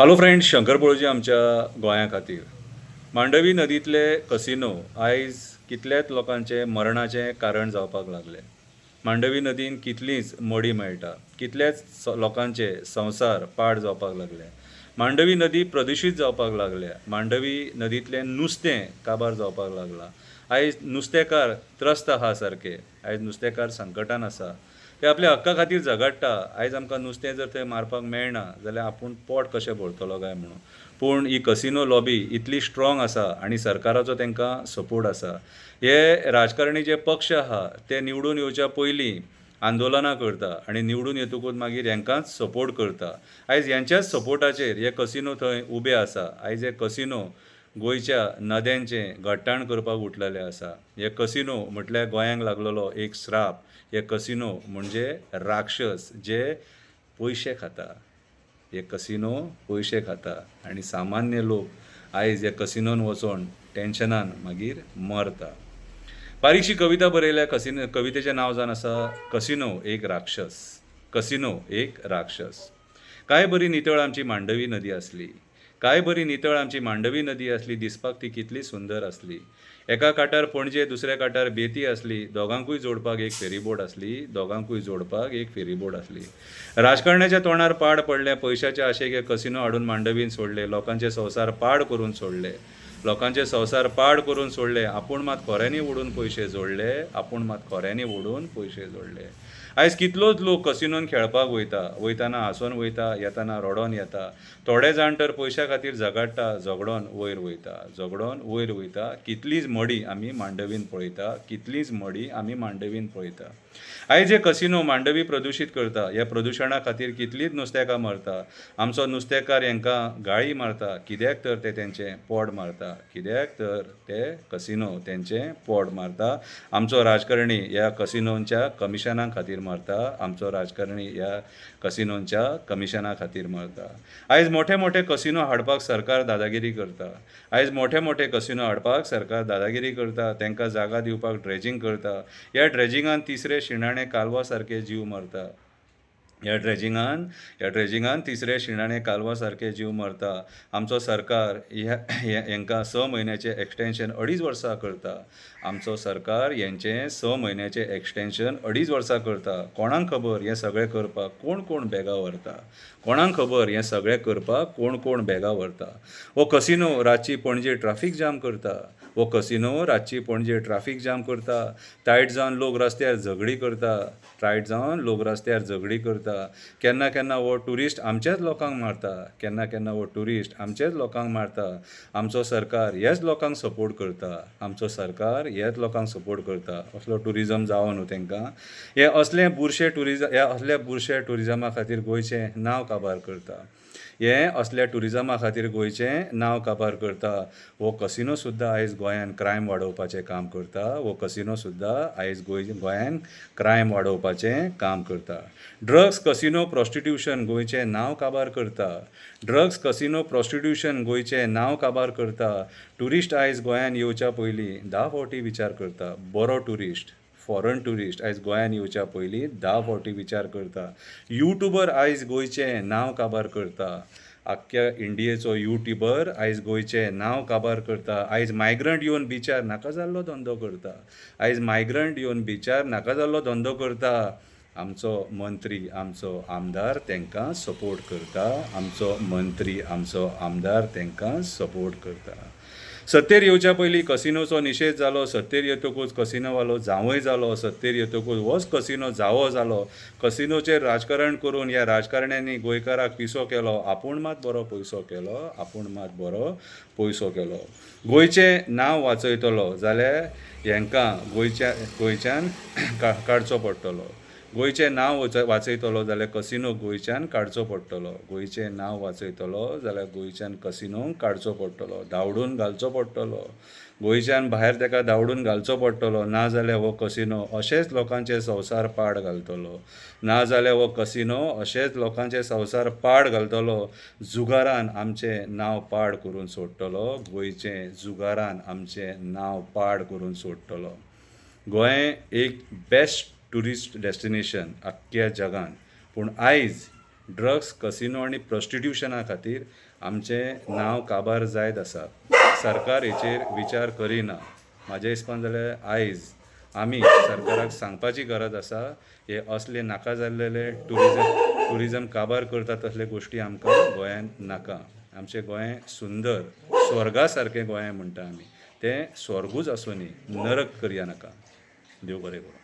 Hello friends, Shankar पळोवची आमच्या गोंया खातीर मांडवी नदींतले कसिनो आयज कितलेच लोकांचे मरणाचें कारण जावपाक लागले. मांडवी नदीन कितलींच मडी मेळटा, कितलेच लोकांचे संवसार पाड जावपाक लागले. मांडवी नदी प्रदुशीत जावपाक लागल्या. मांडवी नदींतलें नुस्तें काबार जावपाक लागलां. आयज नुस्तेकार त्रस्त आहा सारके. आयज नुस्तेकार संकटान आसा. ते आपल्या हक्का खातीर झगडटा. आयज आमकां नुस्तें जर थंय मारपाक मेळना जाल्यार आपूण पोट कशें भरतलो काय म्हणून. पूण ही कसिनो लॉबी इतली स्ट्रॉंग आसा आनी सरकाराचो तांकां सपोर्ट आसा. हे राजकारणी जे पक्ष आहा ते निवडून येवच्या पयलीं आंदोलनां करता आनी निवडून येतकूच मागीर हांकांच सपोर्ट करता. आयज ह्यांच्याच सपोर्टाचेर हे कसिनो थंय उबे आसा. आयज हे कसिनो गोंयच्या नद्यांचें घट्टाण करपाक उठलेले आसा. हे कसिनो म्हटल्यार गोंयांक लागलेलो एक श्राप. हे कसिनो म्हणजे राक्षस जे पयशे खाता. हे कसिनो पयशे खाता आनी सामान्य लोक आयज हे कसिनोन वचोन टेन्शनान मागीर मरता. बारीकशी कविता बरयल्या. कवितेचें नांव जावन आसा कसिनो एक राक्षस. कसिनो एक राक्षस. काय बरी नितळ आमची मांडवी नदी आसली. काय बरी नितळ आमची मांडवी नदी आसली. दिसपाक ती कितली सुंदर आसली. एका कांठार पणजे, दुसऱ्या कांठार बेती आसली. दोगांकूय जोडपाक एक फेरीबोट आसली. दोगांकूय जोडपाक एक फेरीबोट आसली. राजकारण्याच्या तोंडार पाड पडले. पयशाच्या आशेक हे कसिनो हाडून मांडवीन सोडले. लोकांचे संवसार पाड करून सोडले. लोकांचे संवसार पाड करून सोडले. आपूण मात खोऱ्यांनी ओडून पयशे जोडले. आपूण मात खोऱ्यांनी ओडून पयशे जोडले. आयज कितलोच लोक कसिनोन खेळपाक वयताना हांसोन वयता, येताना रडोन येता. थोडे जाण तर पयशा खातीर झगडटा, झगडोन वयर वयता. कितलीच मडी आमी मांडवीन पळयता. कितलीच मडी आमी मांडवीन पळयता. आयज हे कसिनो मांडवी प्रदुशीत करता. ह्या प्रदुशणा खातीर कितलीच नुस्तेकां मरता. आमचो नुस्तेकार हांकां गाळी मारता. कित्याक तर ते तेंचें पोट मारता. कित्याक तर ते कसिनो तेंचें पोट मारता. आमचो राजकारणी ह्या कसिनोंच्या कमिशनां खातीर मारता. आमचो राजकारणी ह्या कसिनोंच्या कमिशनां खातीर मारता. आयज मोठे मोठे कसिनो हाडपाक सरकार दादागिरी करता. आयज मोठे मोठे कसिनो हाडपाक सरकार दादागिरी करता. तांकां जागा दिवपाक ड्रेजींग करता. ह्या ड्रेजिंगान तिसरे शिणाणे कालवा सारके जीव मरता. ह्या ड्रेजिंगान तिसरे शिणाणे कालवा सारके जीव मरता. आमचो सरकार हांकां 6 म्हयन्याचें एक्सटेन्शन 2.5 वर्सां करता. आमचो सरकार हेंचें 6 म्हयन्याचें एक्सटेन्शन 2.5 वर्सां करता. कोणाक खबर हें सगळें करपाक कोण कोण बॅगा व्हरता. कोणाक खबर हें सगळें करपाक कोण कोण बॅगा व्हरता. हो कसिनो रातची पणजे ट्राफीक जाम करता. हो कसिनो रातची पणजे ट्राफीक जाम करता. टायट जावन लोक रस्त्यार झगडी करता. केन्ना केन्ना हो ट्युरिस्ट आमच्याच लोकांक मारता. आमचो सरकार हेच लोकांक सपोर्ट करता. असलो ट्युरिजम जावो न्हू तांकां. हे असले बुरशे ट्युरिजमा खातीर गोंयचें नांव काबार करता. हो कसिनो सुद्दां आयज गोंयान क्रायम वाडोवपाचें काम करता. ड्रग्स कसिनो प्रॉस्टिट्यूशन गोंयचें नांव काबार करता. ट्युरिस्ट आयज गोंयान येवच्या पयलीं 10 फावटी विचार करता. बरो ट्युरिस्ट, फॉरेन ट्युरिस्ट आयज गोंयान येवच्या पयलीं 10 फावटी विचार करता. यूट्यूबर आयज गोंयचें नांव काबार करता. आख्ख्या इंडियेचो यूट्यूबर आयज गोंयचें नांव काबार करता. आयज मायग्रंट येवन बिचार नाका जाल्लो धंदो करता. आमचो मंत्री, आमचो आमदार तांकां सपोर्ट करता. सत्तेर येवच्या पयलीं कसिनोचो निशेध जालो. सत्तेर येतकूच कसिनोवालो जावंय जालो. सत्तेर येतकूच होच कसिनो जावो जालो. कसिनोचेर राजकारण करून ह्या राजकारण्यांनी गोंयकाराक पिसो केलो. आपूण मात बरो पयसो केलो. गोंयचें नांव वाचयतलो जाल्यार हांकां गोंयच्यान काडचो पडटलो. गोंयचें नांव वाचयतलो जाल्यार कसिनो गोंयच्यान काडचो पडटलो. धांवडून घालचो पडटलो. गोंयच्यान भायर ताका धांवडून घालचो पडटलो. नाजाल्यार हो कसिनो अशेंच लोकांचे संवसार पाड घालतलो. जुगारान आमचें नांव पाड करून सोडटलो. गोंय एक बेस्ट ट्युरिस्ट डेस्टिनेशन आख्ख्या जगान. पूण आयज ड्रग्स कसिनो आनी प्रॉस्टिट्युशना खातीर आमचें नांव काबार जायत आसा. सरकार हेचेर विचार करिना. म्हाज्या हिसपान जाल्यार आयज आमी सरकाराक सांगपाची गरज आसा, हे असले नाका जाल्लेले टुरिजम काबार करता तसले गोश्टी आमकां गोंयांत नाका. आमचें गोंय सुंदर स्वर्गा सारकें गोंय म्हणटा आमी, तें स्वर्गूच आसूं न्ही, नरक करया नाका. देव बरें करूं.